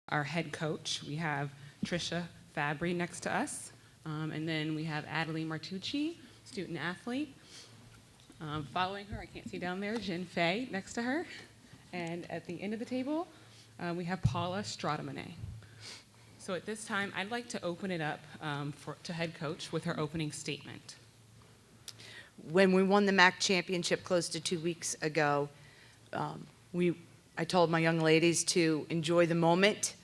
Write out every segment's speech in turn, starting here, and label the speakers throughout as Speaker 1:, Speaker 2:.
Speaker 1: our head coach. We have Trisha Fabry next to us. And then we have Adelie Martucci, student athlete. Following her, I can't see down there, Jen Fay next to her. And at the end of the table, we have Paula Stradamone. So at this time, I'd like to open it up to head coach with her opening statement.
Speaker 2: When we won the MAC championship close to 2 weeks ago, I told my young ladies to enjoy the moment,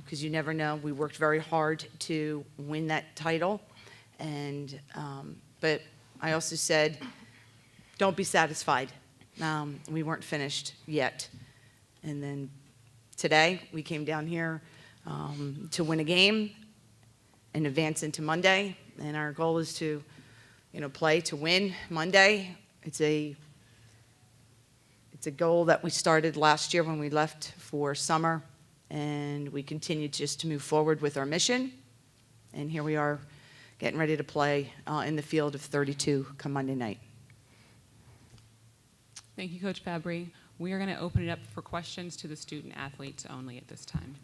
Speaker 2: because you never know. We worked very hard to win that title, but I also said, don't be satisfied. We weren't finished yet. And then today, we came down here to win a game and advance into Monday, and our goal is to play to win Monday. It's a goal that we started last year when we left for summer, and we continue just to move forward with our mission. And here we are getting ready to play in the field of 32 come Monday night.
Speaker 1: Thank you, Coach Fabry. We are going to open it up for questions to the student athletes only at this time.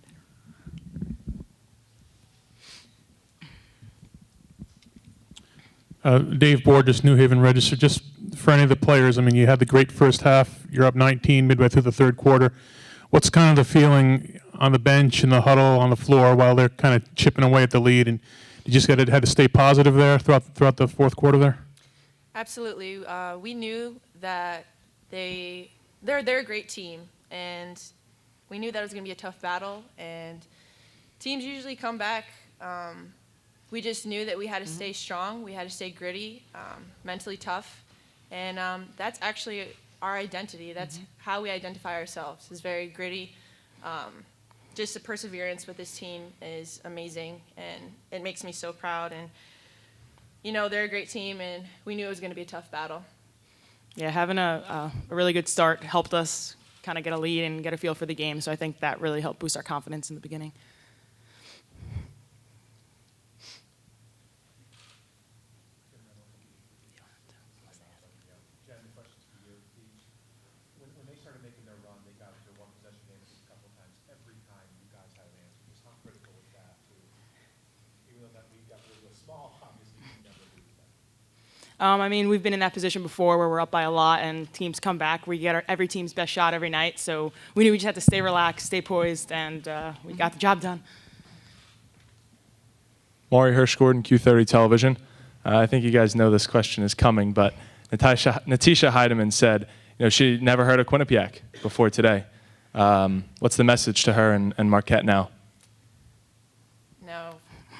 Speaker 3: Dave Borges, New Haven Register. Just for any of the players, I mean, you had the great first half. You're up 19 midway through the third quarter. What's kind of the feeling on the bench, in the huddle, on the floor, while they're kind of chipping away at the lead? And you just had to stay positive there throughout the fourth quarter there?
Speaker 4: Absolutely. We knew that they're a great team, and we knew that it was going to be a tough battle. And teams usually come back. We just knew that we had to stay strong, we had to stay gritty, mentally tough, and that's actually our identity. That's how we identify ourselves, is very gritty. Just the perseverance with this team is amazing, and it makes me so proud. And, they're a great team, and we knew it was going to be a tough battle.
Speaker 5: Yeah, having a really good start helped us kind of get a lead and get a feel for the game, so I think that really helped boost our confidence in the beginning. I mean, we've been in that position before where we're up by a lot and teams come back. We get every team's best shot every night, so we knew we just had to stay relaxed, stay poised, and we got the job done.
Speaker 6: Maury Hirsch-Gordon, Q30 Television. I think you guys know this question is coming, but Natisha Heidemann said, she never heard of Quinnipiac before today. What's the message to her and Marquette now?
Speaker 4: No,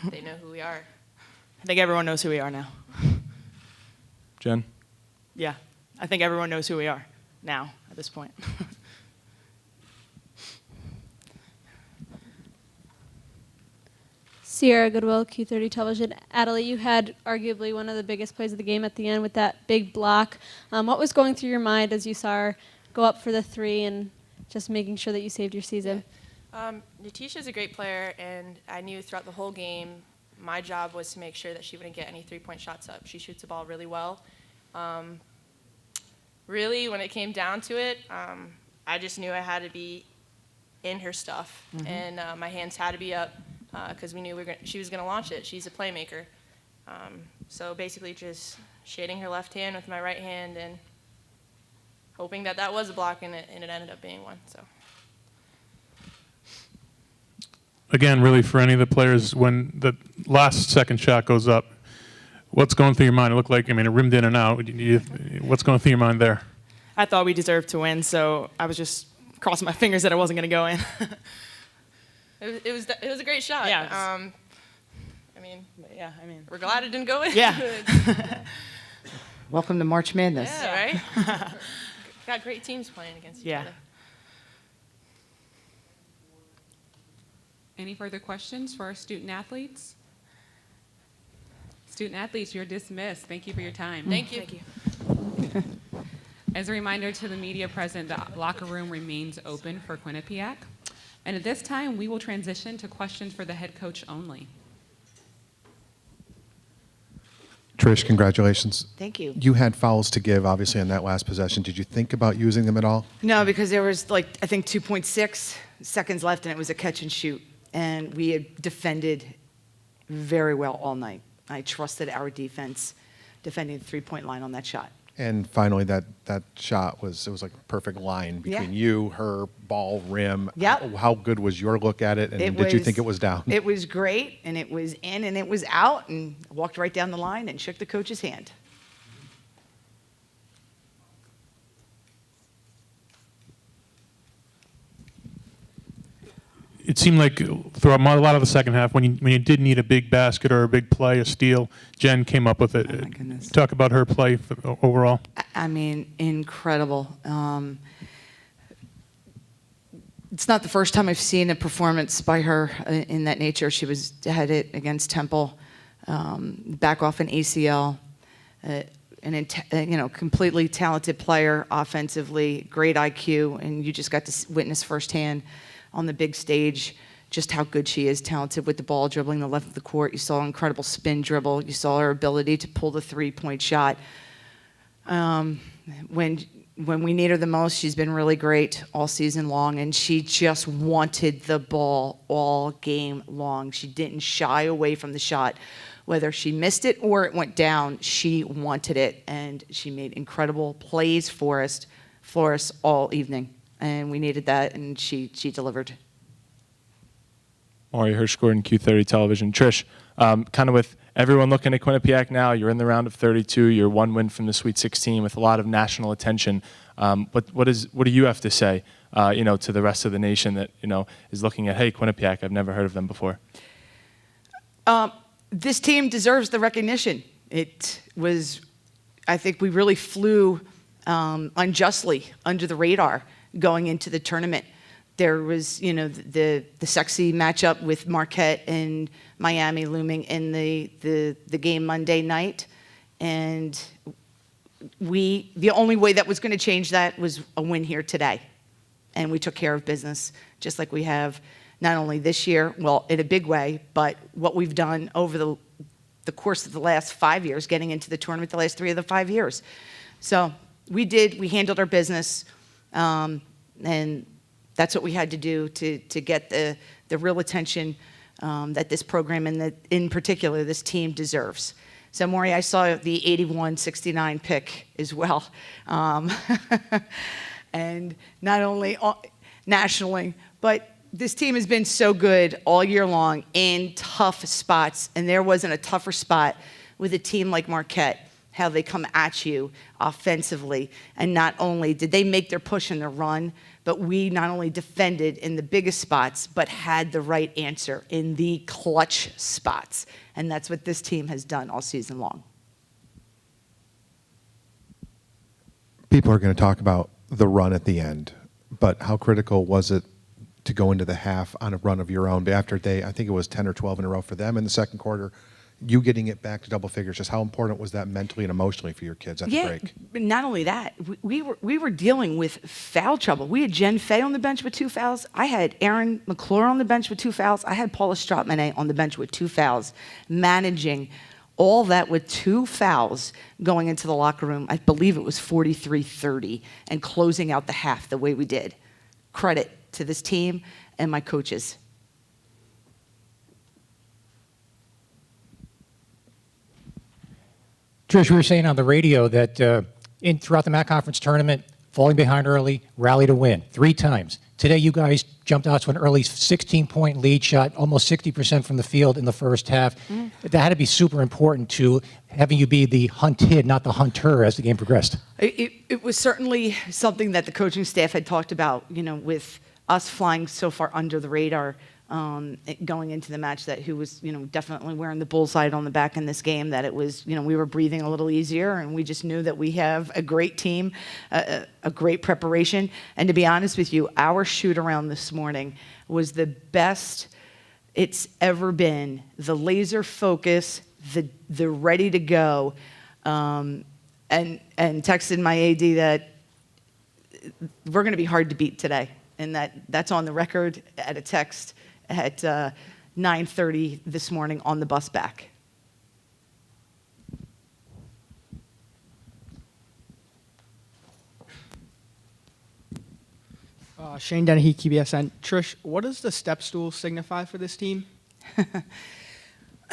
Speaker 4: they know who we are.
Speaker 5: I think everyone knows who we are now.
Speaker 6: Jen?
Speaker 5: Yeah, I think everyone knows who we are now at this point.
Speaker 7: Sierra Goodwill, Q30 Television. Adelie, you had arguably one of the biggest plays of the game at the end with that big block. What was going through your mind as you saw her go up for the three and just making sure that you saved your season?
Speaker 4: Natisha's a great player, and I knew throughout the whole game my job was to make sure that she wouldn't get any three-point shots up. She shoots the ball really well. Really, when it came down to it, I just knew I had to be in her stuff, and my hands had to be up because we knew she was going to launch it. She's a playmaker. So basically just shading her left hand with my right hand and hoping that that was a block, and it ended up being one. So.
Speaker 3: Again, really for any of the players, when the last second shot goes up, what's going through your mind? It looked like, it rimmed in and out. What's going through your mind there?
Speaker 5: I thought we deserved to win, so I was just crossing my fingers that it wasn't going to go in.
Speaker 4: It was a great shot.
Speaker 5: Yeah.
Speaker 4: We're glad it didn't go in.
Speaker 5: Yeah.
Speaker 2: Welcome to March Madness.
Speaker 4: Yeah, right? Got great teams playing against each other.
Speaker 1: Any further questions for our student athletes? Student athletes, you're dismissed. Thank you for your time.
Speaker 4: Thank you.
Speaker 5: Thank you.
Speaker 1: As a reminder to the media present, the locker room remains open for Quinnipiac. And at this time, we will transition to questions for the head coach only.
Speaker 8: Trish, congratulations.
Speaker 2: Thank you.
Speaker 8: You had fouls to give, obviously, on that last possession. Did you think about using them at all?
Speaker 2: No, because there was I think 2.6 seconds left, and it was a catch and shoot. And we had defended very well all night. I trusted our defense defending the three-point line on that shot.
Speaker 8: And finally, that shot was like a perfect line between you, her, ball, rim.
Speaker 2: Yep.
Speaker 8: How good was your look at it, and did you think it was down?
Speaker 2: It was great, and it was in, and it was out, and walked right down the line and shook the coach's hand.
Speaker 3: It seemed like throughout a lot of the second half, when you did need a big basket or a big play, a steal, Jen came up with it.
Speaker 2: Oh, my goodness.
Speaker 3: Talk about her play overall.
Speaker 2: I mean, incredible. It's not the first time I've seen a performance by her in that nature. She had it against Temple, back off an ACL, completely talented player offensively, great IQ, and you just got to witness firsthand on the big stage just how good she is, talented with the ball, dribbling the left of the court. You saw an incredible spin dribble. You saw her ability to pull the three-point shot. When we need her the most, she's been really great all season long, and she just wanted the ball all game long. She didn't shy away from the shot. Whether she missed it or it went down, she wanted it, and she made incredible plays for us all evening. And we needed that, and she delivered.
Speaker 6: Maury Hirsch-Gordon, Q30 Television. Trish, kind of with everyone looking at Quinnipiac now, you're in the round of 32, you're one win from the Sweet 16 with a lot of national attention. What do you have to say, to the rest of the nation that, is looking at, hey, Quinnipiac, I've never heard of them before?
Speaker 2: This team deserves the recognition. I think we really flew unjustly under the radar going into the tournament. There was, the sexy matchup with Marquette and Miami looming in the game Monday night, and the only way that was going to change that was a win here today, and we took care of business just like we have not only this year, well, in a big way, but what we've done over the course of the last 5 years, getting into the tournament the last 3 of the 5 years. So we handled our business. And that's what we had to do to get the real attention that this program and in particular this team deserves. So, Maury, I saw the 81-69 pick as well. And not only nationally, but this team has been so good all year long in tough spots. And there wasn't a tougher spot with a team like Marquette, how they come at you offensively. And not only did they make their push and their run, but we not only defended in the biggest spots, but had the right answer in the clutch spots. And that's what this team has done all season long.
Speaker 8: People are going to talk about the run at the end, but how critical was it to go into the half on a run of your own after I think it was 10 or 12 in a row for them in the second quarter, you getting it back to double figures? Just how important was that mentally and emotionally for your kids at the break?
Speaker 2: But not only that, we were dealing with foul trouble. We had Jen Fay on the bench with 2 fouls. I had Erin McClure on the bench with 2 fouls. I had Paula Strautmanet on the bench with 2 fouls. Managing all that with 2 fouls going into the locker room, I believe it was 43-30, and closing out the half the way we did. Credit to this team and my coaches.
Speaker 9: Trish, we were saying on the radio that throughout the MAC Conference tournament, falling behind early, rally to win 3 times. Today, you guys jumped out to an early 16-point lead, shot almost 60% from the field in the first half. That had to be super important to having you be the hunted, not the hunter, as the game progressed.
Speaker 2: It was certainly something that the coaching staff had talked about, with us flying so far under the radar going into the match, that who was, definitely wearing the bullseye on the back in this game, that it was, we were breathing a little easier, and we just knew that we have a great team, a great preparation. And to be honest with you, our shoot around this morning was the best it's ever been. The laser focus, the ready to go, and texted my AD that we're going to be hard to beat today. And that's on the record at a text at 9:30 this morning on the bus back.
Speaker 10: Shane Dennehy, KBSN. Trish, what does the step stool signify for this team?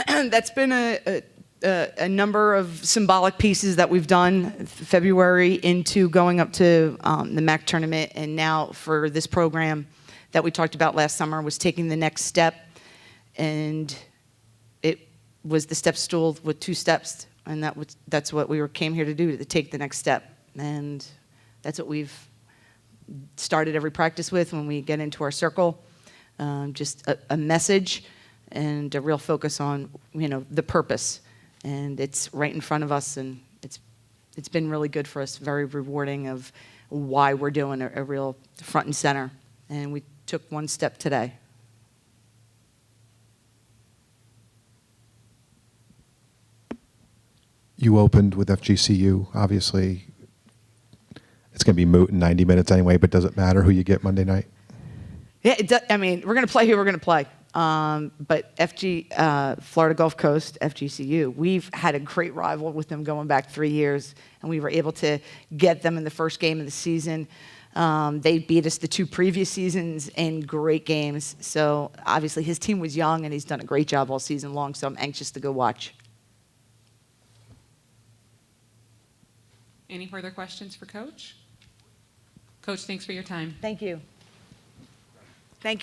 Speaker 2: That's been a number of symbolic pieces that we've done February into going up to the MAC tournament, and now for this program that we talked about last summer was taking the next step, and it was the step stool with 2 steps, and that's what we came here to do, to take the next step, and that's what we've started every practice with when we get into our circle, just a message and a real focus on, the purpose. And it's right in front of us, and it's been really good for us, very rewarding of why we're doing a real front and center. And we took 1 step today.
Speaker 8: You opened with FGCU, obviously. It's going to be moot in 90 minutes anyway, but does it matter who you get Monday night?
Speaker 2: Yeah, we're going to play who we're going to play. But Florida Gulf Coast, FGCU, we've had a great rival with them going back 3 years, and we were able to get them in the first game of the season. They beat us the 2 previous seasons in great games. So obviously his team was young, and he's done a great job all season long, so I'm anxious to go watch.
Speaker 1: Any further questions for Coach? Coach, thanks for your time.
Speaker 2: Thank you. Thank you.